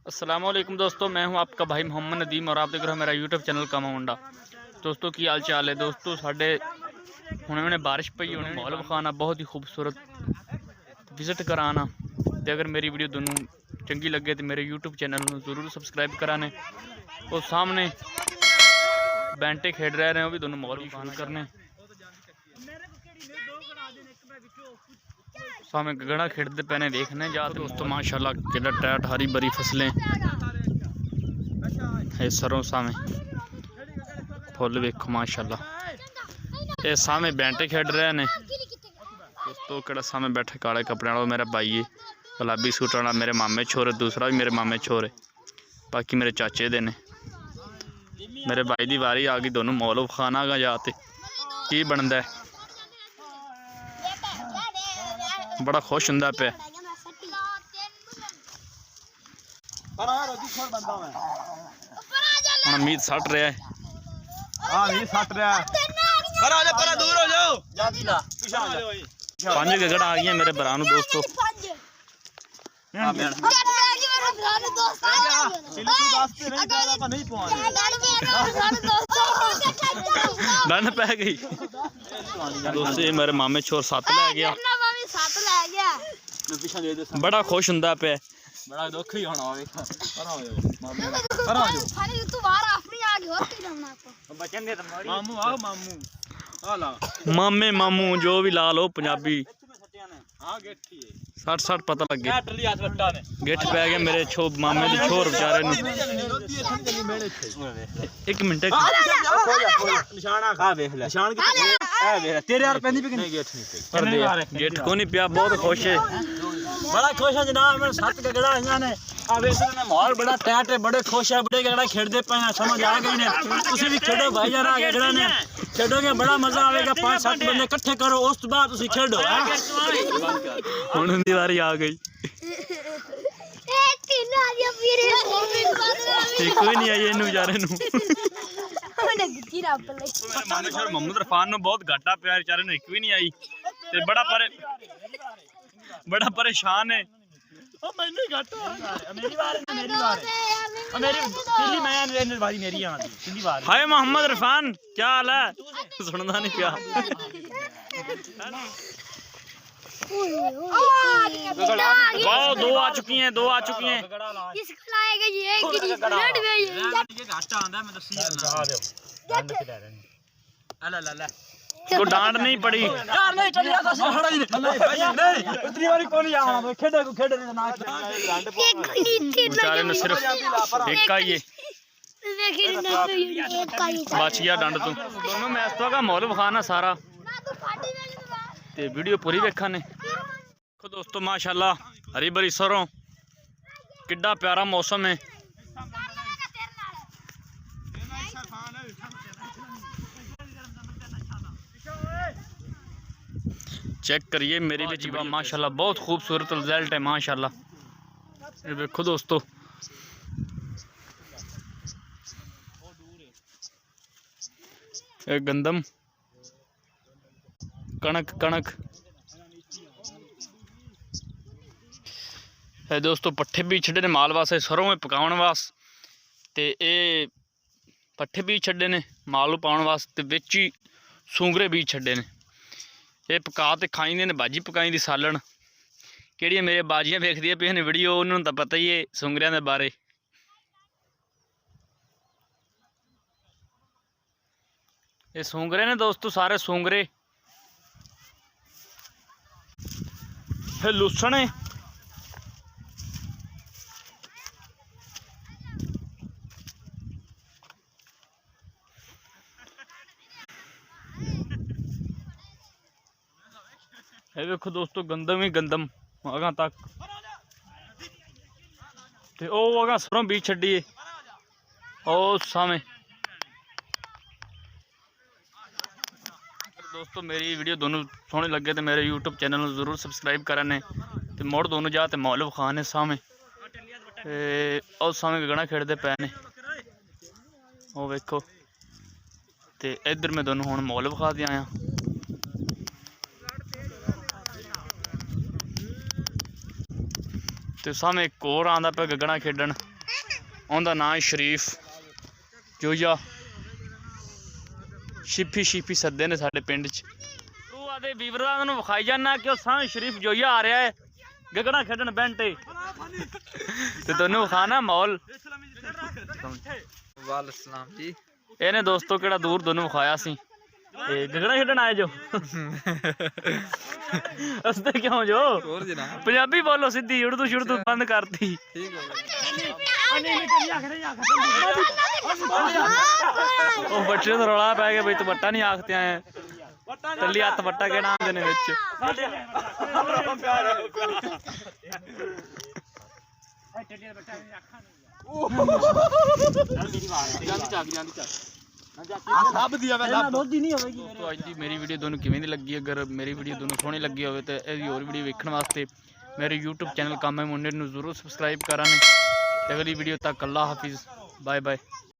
अस्सलामुअलैकुम दोस्तों, मैं हूं आपका भाई मोहम्मद नदीम और आप देख रहे हो मेरा यूट्यूब चैनल कामा मुंडा। दोस्तों की हाल चाल है दोस्तों, साढ़े हुणे बारिश पई होने माहौल विखाना बहुत ही खूबसूरत विजिट कराना। तो अगर मेरी वीडियो दोनों चंगी लगे तो मेरे यूट्यूब चैनल को जरूर सबसक्राइब कराने। और सामने बैंटे खेड रहे हैं, वो भी दोनों माहौल विखाना करने। सामने गगड़ा खेड़ते पैने देखने जाते दोस्तों। माशाल्लाह केड़ा टैट हरी भरी फसलें है सरों सामने फुल वेखो माशाल्लाह। ये सामने बैंटे खेड रहे ने दोस्तों। केड़ा सामने बैठे काले कपड़े वाला मेरा भाई है, गुलाबी सूट वाला मेरे मामे छोरे, दूसरा भी मेरे मामे छोरे, बाकी मेरे चाचे दे ने। मेरे भाई की वारी आ गई, दोनों मौल खाना गा जाते की बनता है। बड़ा खुश होंदा पे उम्मीद सट रहा है। पांच गगड़ा आ गई मेरे भरा दोस्तों। डंड पै गई दोस्तों। मेरे मामे छोर सत लै गया, बड़ा खुश होंदा पे। बड़ा दुख ही होना मामे मामू जो भी ला लो पंजाबी 60 पता लग गया। गिठ पै गया मेरे मामे के छोर बेचारे नूं। एक मिनट गिठ को नहीं पिया, बहुत खुश है, बड़ा खुश है जनाब। मैं 7 गगड़ा ने माहौल बड़ा टाइट है, बड़े खुश है, बड़े गगड़ा खेलते पे हैं, समझ आ गई ने। तुम भी खेडो भाई यार, गगड़ा ने खेडोगे बड़ा मजा आएगा। 5-7 बंदे इकट्ठे करो, उस बाद तुम खेडो। हुण उनकी बारी आ गई, एक भी नहीं आई इनू बेचारे नू। मोहम्मद इरफान नू बहुत घाटा पिया बेचारे नू, एक भी नहीं आई ते बड़ा परेशान है। हाय मोहम्मद इरफान, क्या हाल है? सुनता नहीं पिया। वाह, दो आ चुकी हैं। तो डांट नहीं पड़ी। बेचारे ने सिर्फ एक का ही बच गया डंड तू। दोनों मैच तो का माहौल विखाना सारा ते वीडियो पूरी देखा ने। देखो दोस्तों माशाल्लाह हरी भरी सरों, किड्डा प्यारा मौसम है। चेक करिए मेरी भी जीवा माशाल्लाह, बहुत खूबसूरत रिजल्ट है माशाल्लाह। ये देखो दोस्तों, गंदम कणक है दोस्तों। पट्ठे भी छड़े ने माल वास्ते, सरों में पकाउण वास्ते। ये पट्ठे भी छड़े ने माल पाउण वास्ते, विच ही सूंगरे भी छड़े ने। ये पका तो खाई ने, भाजी पकाई दी सालन। कि मेरे बाजियां वेखदियां पे वीडियो, उन्होंने तो पता ही है सूंगरियां दे बारे। ये सूंगरे ने दोस्तों, सारे सूंगरे फिर लुसने। ये देखो दोस्तों, गंदम ही गंदम अगा तक ते ओ अगा सरों बीच छड्डी ओ सामे। दोस्तों मेरी वीडियो दोनों सोहनी लगे तो मेरे यूट्यूब चैनल को जरूर सबसक्राइब कराने। ते मोड़ दोनों जा ते माहौल विखाने सामे। और सामे गगड़ा खेड़ते पे ने, ओ वेखो। ते इधर मैं दोनों हुण माहौल विखा दिया आया। तो सामने एक और आंदा पे गगड़ा खेडन। ਉਹਦਾ ਨਾਂ ਸ਼ਰੀਫ ਜੋਇਆ ਸ਼ੀਫੀ ਸੱਦੇ ਨੇ ਸਾਡੇ ਪਿੰਡ 'ਚ। ਤੂੰ ਆਦੇ ਵੀਵਰਾਂ ਨੂੰ ਵਿਖਾਈ ਜਾਣਾ ਕਿ ਉਹ ਸਾਂ ਸ਼ਰੀਫ ਜੋਇਆ ਆ ਰਿਹਾ ਹੈ ਗਗੜਾ ਖੇਡਣ ਬੈਂਟੇ ਤੇ ਤੈਨੂੰ ਵਿਖਾਣਾ ਮਾਹੌਲ। ਵਾਲ ਸਲਾਮ ਜੀ। ਇਹਨੇ ਦੋਸਤੋ ਕਿਹੜਾ ਦੂਰ ਦੋਨੋਂ ਵਿਖਾਇਆ ਸੀ ਇਹ ਗਗੜਾ ਖੇਡਣ ਆਏ ਜੋ ਹੱਸਦੇ ਕਿਉਂ ਜੋ? ਹੋਰ ਜਨਾਬ ਪੰਜਾਬੀ ਬੋਲੋ ਸਿੱਧੀ, ਉਰਦੂ ਸ਼ੁਰਦੂ ਬੰਦ ਕਰਤੀ। ਠੀਕ ਹੋ ਉਹ ਬੱਚੇ ਦਾ ਰੌਲਾ ਪੈ ਗਿਆ ਬਈ ਤੂੰ ਵੱਟਾ ਨਹੀਂ ਆਖਤੇ ਆਏ ਤੱਲੀ ਹੱਥ ਵੱਟਾ ਕਹਿਣਾ ਆਂਦੇ ਨੇ ਵਿੱਚ। ਦੋਸਤੋ ਅੱਜ ਦੀ ਮੇਰੀ ਵੀਡੀਓ ਤੁਹਾਨੂੰ ਕਿਵੇਂ ਦੀ ਲੱਗੀ? ਅਗਰ ਮੇਰੀ ਵੀਡੀਓ ਤੁਹਾਨੂੰ ਸੋਹਣੀ ਲੱਗੀ ਹੋਵੇ ਤਾਂ ਇਹਦੀ ਹੋਰ ਵੀਡੀਓ ਵੇਖਣ ਵਾਸਤੇ ਮੇਰੇ YouTube ਚੈਨਲ ਕੰਮ ਹੈ ਮੁੰਡੇ ਨੂੰ ਜ਼ਰੂਰ ਸਬਸਕ੍ਰਾਈਬ ਕਰਾਂ। ਤੇ ਅਗਲੀ ਵੀਡੀਓ ਤੱਕ ਅੱਲਾ ਹਾਫਿਜ਼, ਬਾਏ ਬਾਏ।